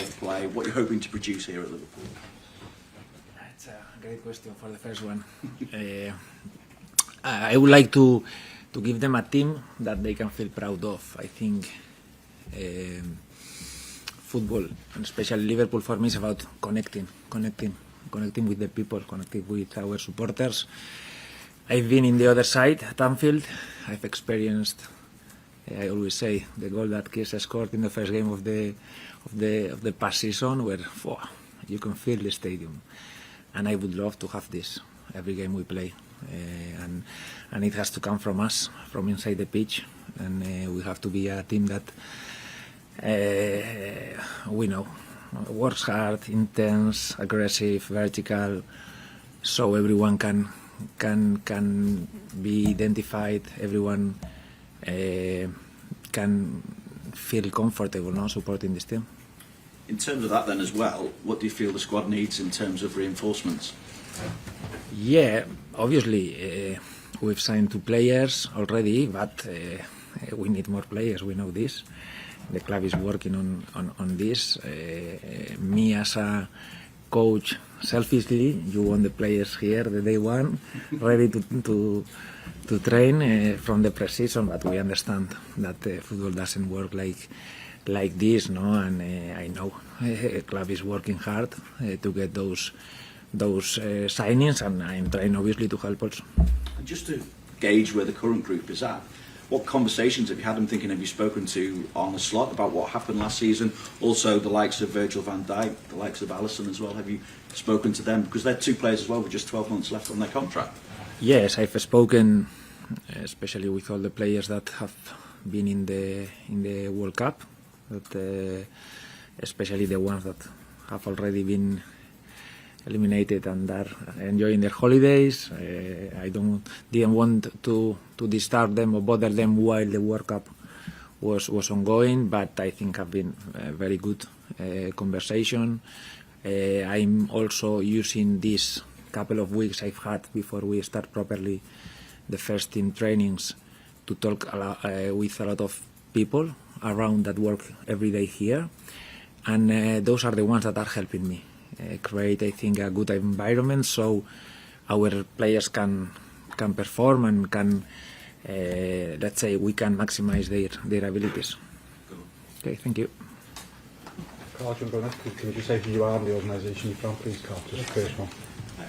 of play, what you're hoping to produce here at Liverpool? It's a great question for the first one. I would like to give them a team that they can feel proud of. I think football, and especially Liverpool for me, is about connecting with the people, connecting with our supporters. I've been in the other side at Anfield. I've experienced, I always say, the goal that Kies scored in the first game of the past season, where you can feel the stadium. And I would love to have this every game we play. And it has to come from us, from inside the pitch. And we have to be a team that we know works hard, intense, aggressive, vertical, so everyone can be identified, everyone can feel comfortable now supporting this team. In terms of that then as well, what do you feel the squad needs in terms of reinforcements? Yeah, obviously we've signed 2 players already, but we need more players, we know this. The club is working on this. Me as a coach, selfishly, you want the players here the day one, ready to train from the preseason, but we understand that football doesn't work like this, no? And I know the club is working hard to get those signings, and I'm trying obviously to help also. And just to gauge where the current group is at, what conversations have you had? I'm thinking, have you spoken to Arne Slot about what happened last season? Also the likes of Virgil van Dijk, the likes of Alisson as well. Have you spoken to them? Because they're 2 players as well with just 12 months left on their contract. Yes, I've spoken, especially with all the players that have been in the World Cup, that, especially the ones that have already been eliminated and are enjoying their holidays. I didn't want to disturb them or bother them while the World Cup was ongoing, but I think have been very good conversation. I'm also using this couple of weeks I've had before we start properly the first team trainings to talk with a lot of people around that work every day here, and those are the ones that are helping me create, I think, a good environment so our players can perform and can, let's say, we can maximize their abilities. Okay, thank you. Carl, can you just say who you are and the organisation you're from, please, Carl? Just the first one.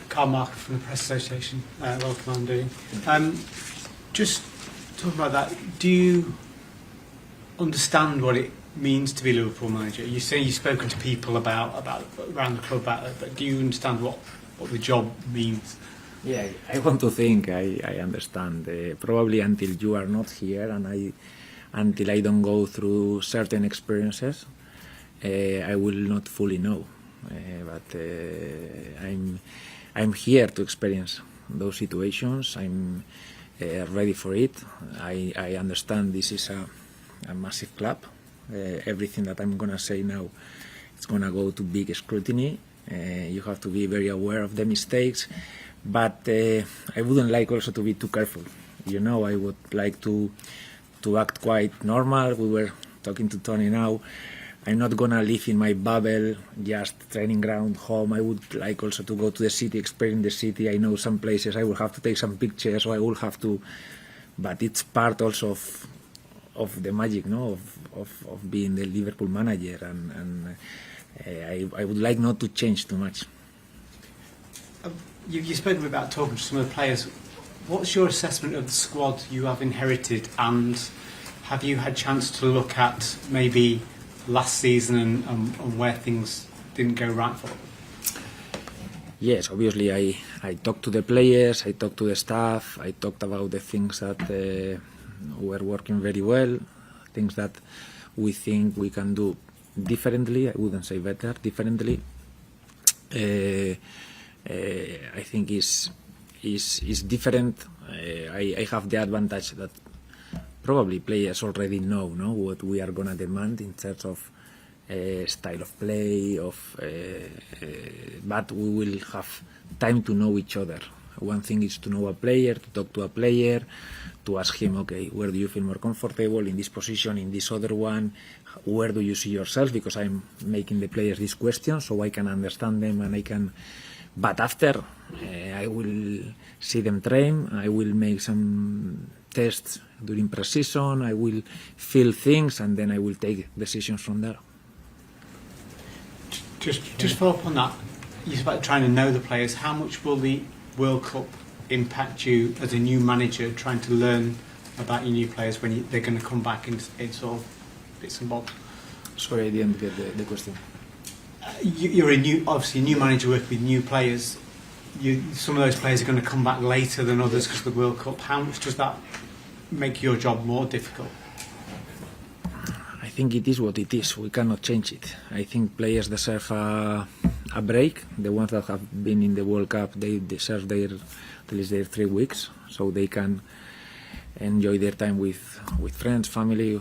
Carl Mark from the Press Association. Welcome, Andoni. Just talking about that, do you understand what it means to be Liverpool manager? You say you've spoken to people about around the club about it, but do you understand what the job means? Yeah, I want to think I understand. Probably until you are not here and until I don't go through certain experiences, I will not fully know. But I'm here to experience those situations. I'm ready for it. I understand this is a massive club. Everything that I'm going to say now, it's going to go to big scrutiny. You have to be very aware of the mistakes, but I wouldn't like also to be too careful. You know, I would like to act quite normal. We were talking to Tony now. I'm not going to live in my bubble, just training ground, home. I would like also to go to the city, experience the city. I know some places I will have to take some pictures, or I will have to, but it's part also of the magic, no, of being the Liverpool manager, and I would like not to change too much. You spoke about talking to some of the players. What's your assessment of the squad you have inherited, and have you had a chance to look at maybe last season and where things didn't go right for them? Yes, obviously I talked to the players, I talked to the staff, I talked about the things that were working very well, things that we think we can do differently. I wouldn't say better, differently. I think is different. I have the advantage that probably players already know what we are gonna demand in terms of style of play, but we will have time to know each other One thing is to know a player, to talk to a player, to ask him, okay, where do you feel more comfortable in this position, in this other one? Where do you see yourself? Because I'm making the players these questions so I can understand them and I can. But after, I will see them train. I will make some tests during preseason. I will feel things and then I will take decisions from there. Just follow up on that. You're about trying to know the players. How much will the World Cup impact you as a new manager, trying to learn about your new players when they're going to come back in sort of bits and bobs? Sorry, I didn't get the question. You're obviously a new manager working with new players. Some of those players are going to come back later than others because of the World Cup. How much does that make your job more difficult? I think it is what it is. We cannot change it. I think players deserve a break. The ones that have been in the World Cup, they deserve at least their 3 weeks, so they can enjoy their time with friends, family,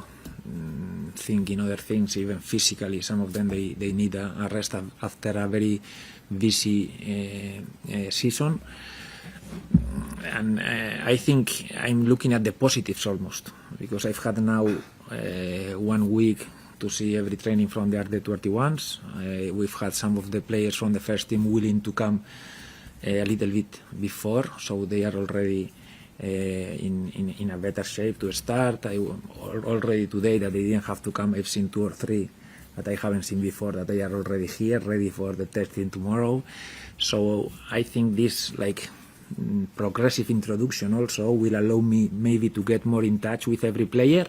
thinking other things, even physically. Some of them they need a rest after a very busy season. And I think I'm looking at the positives almost, because I've had now 1 week to see every training from the under-21s. We've had some of the players from the first team willing to come a little bit before, so they are already in a better shape to start. Already today that they didn't have to come, I've seen 2 or 3 that I haven't seen before, that they are already here, ready for the testing tomorrow. So I think this progressive introduction also will allow me maybe to get more in touch with every player,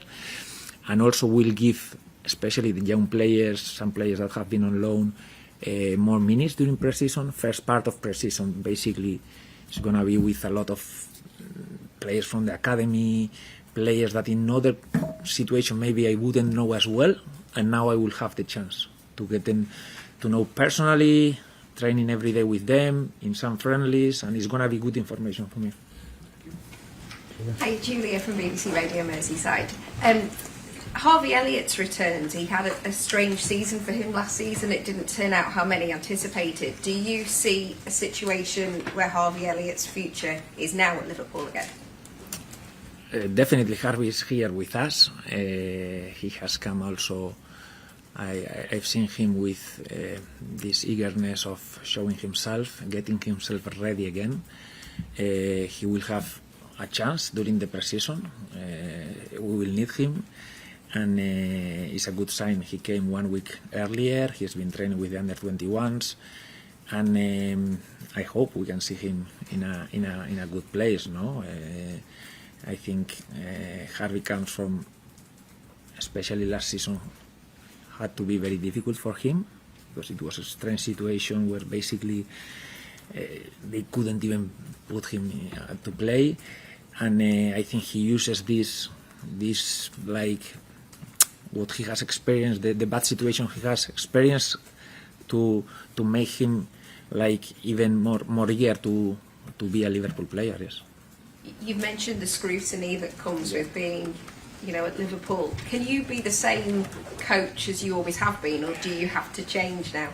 and also will give, especially the young players, some players that have been on loan, more minutes during preseason. First part of preseason basically is going to be with a lot of players from the academy, players that in other situation maybe I wouldn't know as well, and now I will have the chance to get them to know personally, training every day with them in some friendlies, and it's going to be good information for me. Hi, Julia from BBC Radio Merseyside. Harvey Elliott's returns, he had a strange season for him last season. It didn't turn out how many anticipated. Do you see a situation where Harvey Elliott's future is now at Liverpool again? Definitely Harvey is here with us. He has come also. I've seen him with this eagerness of showing himself, getting himself ready again. He will have a chance during the preseason. We will need him, and it's a good sign. He came 1 week earlier. He's been training with the under-21s, and I hope we can see him in a good place. No, I think Harvey comes from, especially last season, had to be very difficult for him, because it was a strange situation where basically they couldn't even put him to play, and I think he uses this what he has experienced, the bad situation he has experienced, to make him even more eager to be a Liverpool player. Yes. You've mentioned the scrutiny that comes with being, at Liverpool. Can you be the same coach as you always have been, or do you have to change now?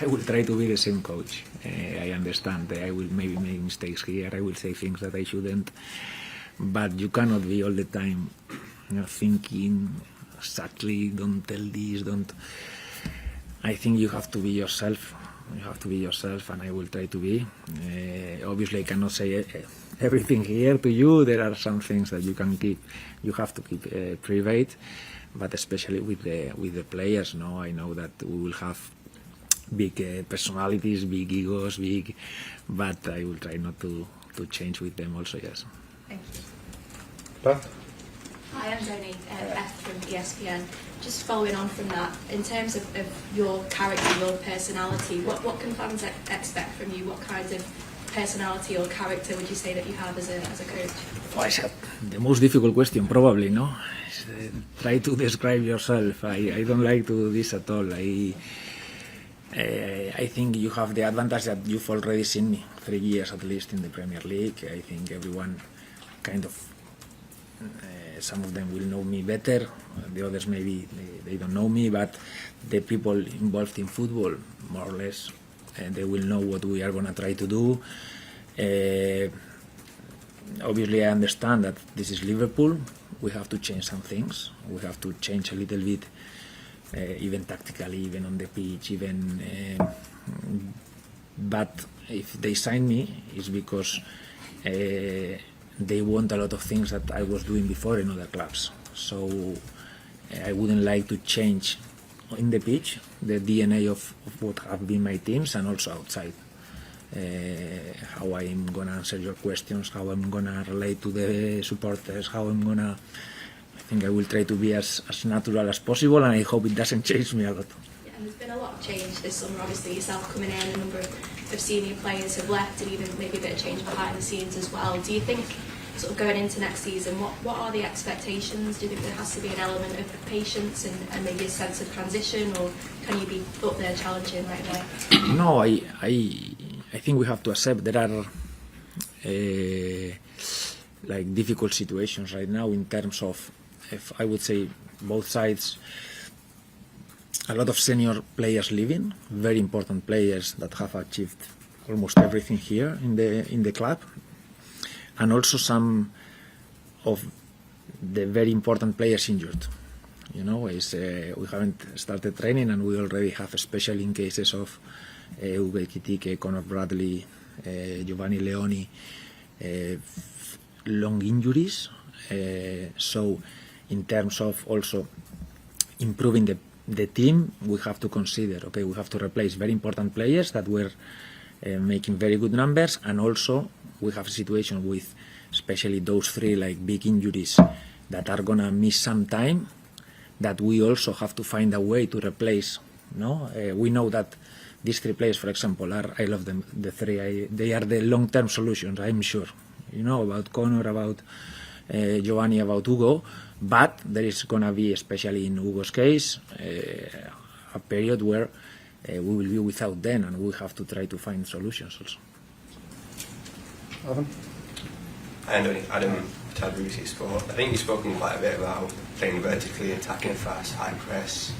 I will try to be the same coach. I understand that I will maybe make mistakes here. I will say things that I shouldn't, but you cannot be all the time thinking exactly, don't tell this, don't. I think you have to be yourself. You have to be yourself, and I will try to be. Obviously, I cannot say everything here to you. There are some things that you have to keep private, but especially with the players. No, I know that we will have big personalities, big egos, but I will try not to change with them also. Yes. Thank you. Beth? Hi, I'm Andoni, Beth from ESPN. Just following on from that, in terms of your character, your personality, what can fans expect from you? What kind of personality or character would you say that you have as a coach? Well, it's the most difficult question, probably, no? Try to describe yourself. I don't like to do this at all. I think you have the advantage that you've already seen me 3 years at least in the Premier League. I think everyone kind of, some of them will know me better, the others maybe they don't know me, but the people involved in football, more or less, they will know what we are going to try to do. Obviously, I understand that this is Liverpool. We have to change some things. We have to change a little bit, even tactically, even on the pitch, even. But if they sign me, it's because they want a lot of things that I was doing before in other clubs. So I wouldn't like to change in the pitch the DNA of what have been my teams, and also outside. How I'm going to answer your questions, how I'm going to relate to the supporters, how I'm going to... I think I will try to be as natural as possible, and I hope it doesn't change me a lot. Yeah, and there's been a lot of change this summer, obviously, yourself coming in, a number of senior players have left, and even maybe a bit of change behind the scenes as well. Do you think, sort of going into next season, what are the expectations? Do you think there has to be an element of patience and maybe a sense of transition, or can you be up there challenging right away? No, I think we have to accept there are like difficult situations right now in terms of, if I would say, both sides. A lot of senior players leaving, very important players that have achieved almost everything here in the club, and also some of the very important players injured. You know, we haven't started training, and we already have, especially in cases of Uwe Kitike, Conor Bradley, Giovanni Leoni, long injuries. So in terms of also improving the team, we have to consider, okay, we have to replace very important players that were making very good numbers, and also we have a situation with especially those three like big injuries that are gonna miss some time, that we also have to find a way to replace. No, we know that these three players, for example, I love them, the three. They are the long-term solutions, I'm sure. You know, about Conor, about Giovanni, about Hugo, but there is going to be, especially in Hugo's case, a period where we will be without them, and we have to try to find solutions also. Adam? Andoni, Adam Tadrusi Sport. I think you've spoken quite a bit about playing vertically, attacking fast, high press,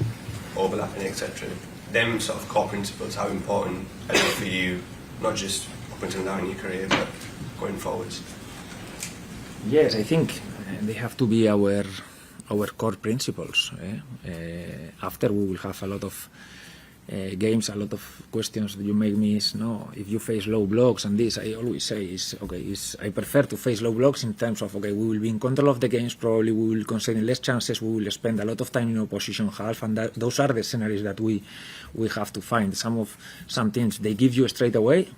overlapping, etc. Them sort of core principles, how important are they for you, not just up until now in your career, but going forwards? Yes, I think they have to be our core principles. After we will have a lot of games, a lot of questions that you make me is, no, if you face low blocks and this, I always say is, okay, I prefer to face low blocks in terms of, okay, we will be in control of the games, probably we will concede less chances, we will spend a lot of time in opposition half, and those are the scenarios that we have to find. Some teams, they give you straight away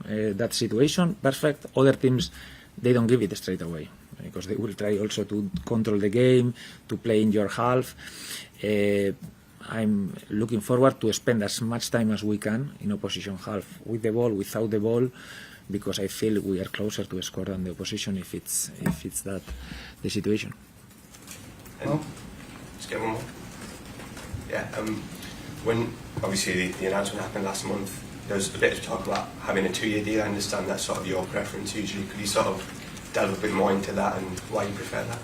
that situation, perfect. Other teams, they don't give it straight away, because they will try also to control the game, to play in your half. I'm looking forward to spend as much time as we can in opposition half, with the ball, without the ball, because I feel we are closer to score than the opposition if it's that the situation. And just get one more. Yeah. When obviously the announcement happened last month, there was a bit of talk about having a 2-year deal. I understand that's sort of your preference usually. Could you sort of delve a bit more into that and why you prefer that?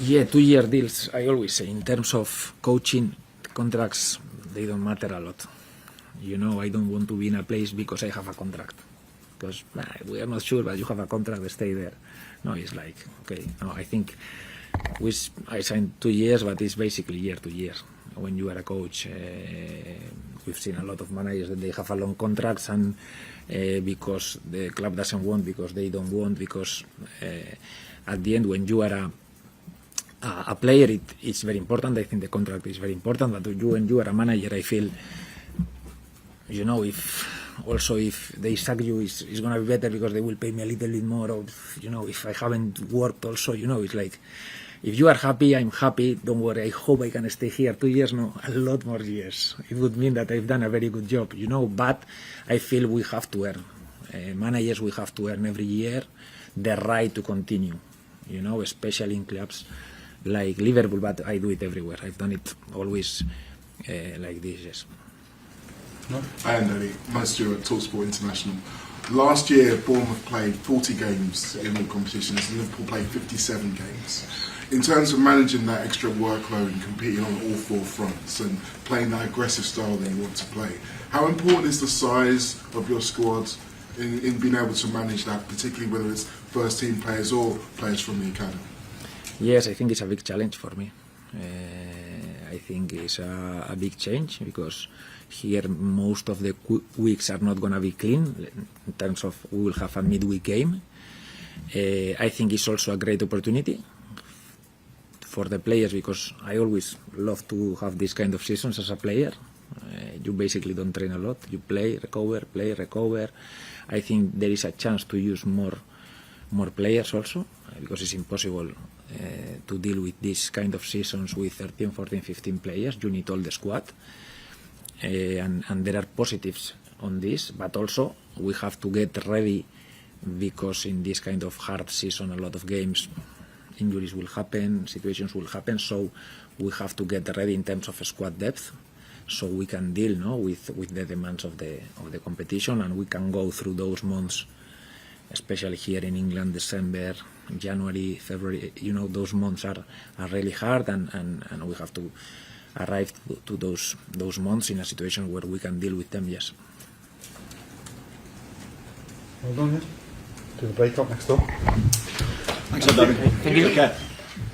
Yeah, 2-year deals, I always say, in terms of coaching, contracts, they don't matter a lot. You know, I don't want to be in a place because I have a contract. Because we are not sure, but you have a contract, stay there. No, it's like, okay, no, I think I signed 2 years, but it's basically year to year. When you are a coach, we've seen a lot of managers that they have a long contracts, and because the club doesn't want, because they don't want, because at the end, when you are a player, it's very important. I think the contract is very important, but when you are a manager, I feel, you know, if they sack you, it's going to be better because they will pay me a little bit more, or, you know, if I haven't worked also, you know, it's like, if you are happy, I'm happy, don't worry, I hope I can stay here 2 years, no, a lot more years. It would mean that I've done a very good job, you know, but I feel we have to earn. Managers, we have to earn every year the right to continue, you know, especially in clubs like Liverpool, but I do it everywhere. I've done it always like this, yes. Hi Andoni, Matt Stewart, TalkSport International. Last year, Bournemouth played 40 games in all competitions, and Liverpool played 57 games. In terms of managing that extra workload and competing on all four fronts and playing that aggressive style that you want to play, how important is the size of your squad in being able to manage that, particularly whether it's first team players or players from the academy? Yes, I think it's a big challenge for me. I think it's a big change because here most of the weeks are not going to be clean in terms of we will have a midweek game. I think it's also a great opportunity for the players because I always love to have this kind of seasons as a player. You basically don't train a lot. You play, recover. I think there is a chance to use more players also because it's impossible to deal with this kind of seasons with 13, 14, 15 players. You need all the squad. And there are positives on this, but also we have to get ready because in this kind of hard season, a lot of games, injuries will happen, situations will happen, so we have to get ready in terms of squad depth so we can deal with the demands of the competition, and we can go through those months, especially here in England, December, January, February, those months are really hard, and we have to arrive to those months in a situation where we can deal with them, yes. Well done, yeah. Do the breakout next door. Thanks, Andoni. Thank you. Okay.